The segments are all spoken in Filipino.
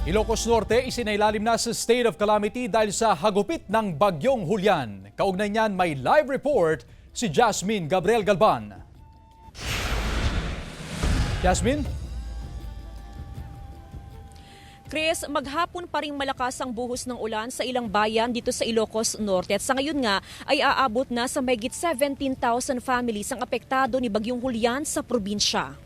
Ilocos Norte isinailalim na sa state of calamity dahil sa hagupit ng bagyong Julian. Kaugnay niyan may live report si Jasmine Gabriel Galban. Jasmine? Chris, maghapon pa ring malakas ang buhos ng ulan sa ilang bayan dito sa Ilocos Norte at sa ngayon nga ay aabot na sa mahigit 17,000 families ang apektado ni bagyong Julian sa probinsya.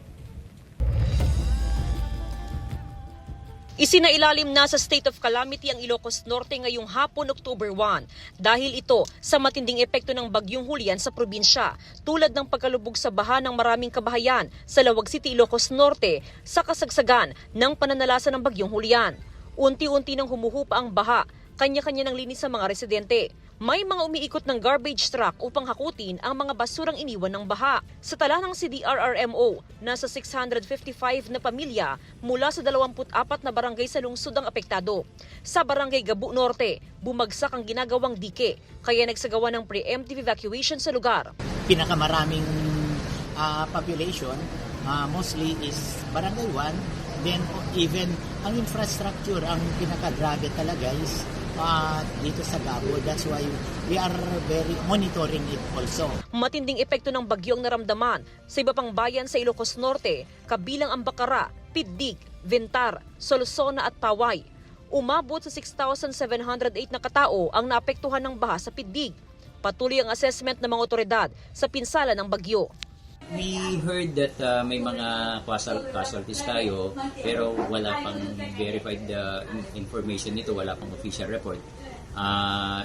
Isinailalim na sa state of calamity ang Ilocos Norte ngayong hapon October 1 dahil ito sa matinding epekto ng bagyong Julian sa probinsya tulad ng pagkalubog sa baha ng maraming kabahayan sa Lawag City, Ilocos Norte sa kasagsagan ng pananalasa ng bagyong Julian. Unti-unti nang humuhupa ang baha, kanya-kanya ng linis sa mga residente. May mga umiikot ng garbage truck upang hakutin ang mga basurang iniwan ng baha. Sa tala ng CDRRMO, nasa 655 na pamilya mula sa 24 na barangay sa lungsod ang apektado. Sa barangay Gabu Norte, bumagsak ang ginagawang dike, kaya nagsagawa ng preemptive evacuation sa lugar. Pinakamaraming population, mostly is barangay 1, then even ang infrastructure, ang pinakagrabe talaga is dito sa Gabo. That's why we are very monitoring it also. Matinding epekto ng bagyong naramdaman sa iba pang bayan sa Ilocos Norte, kabilang ang Bacara, Piddig, Ventar, Solsona at Paway. Umabot sa 6,708 na katao ang naapektuhan ng baha sa Piddig. Patuloy ang assessment ng mga otoridad sa pinsala ng bagyo. We heard that may mga casualties tayo pero wala pang verified information nito, wala pang official report.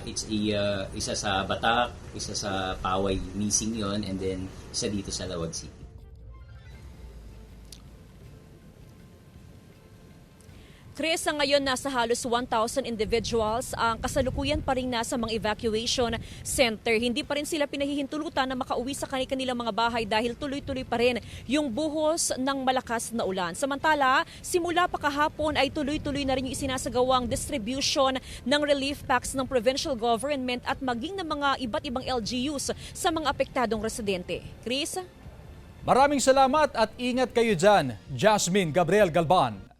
Isa sa Batak, isa sa Paway, missing yon, and then isa dito sa Lawag City. Chris, ngayon nasa halos 1,000 individuals ang kasalukuyan pa rin nasa mga evacuation center. Hindi pa rin sila pinahihintulutan na makauwi sa kanilang mga bahay dahil tuloy-tuloy pa rin yung buhos ng malakas na ulan. Samantala, simula pa kahapon ay tuloy-tuloy na rin yung isinasagawang distribution ng relief packs ng provincial government at maging ng mga iba't ibang LGUs sa mga apektadong residente. Chris? Maraming salamat at ingat kayo dyan, Jasmine Gabriel Galban.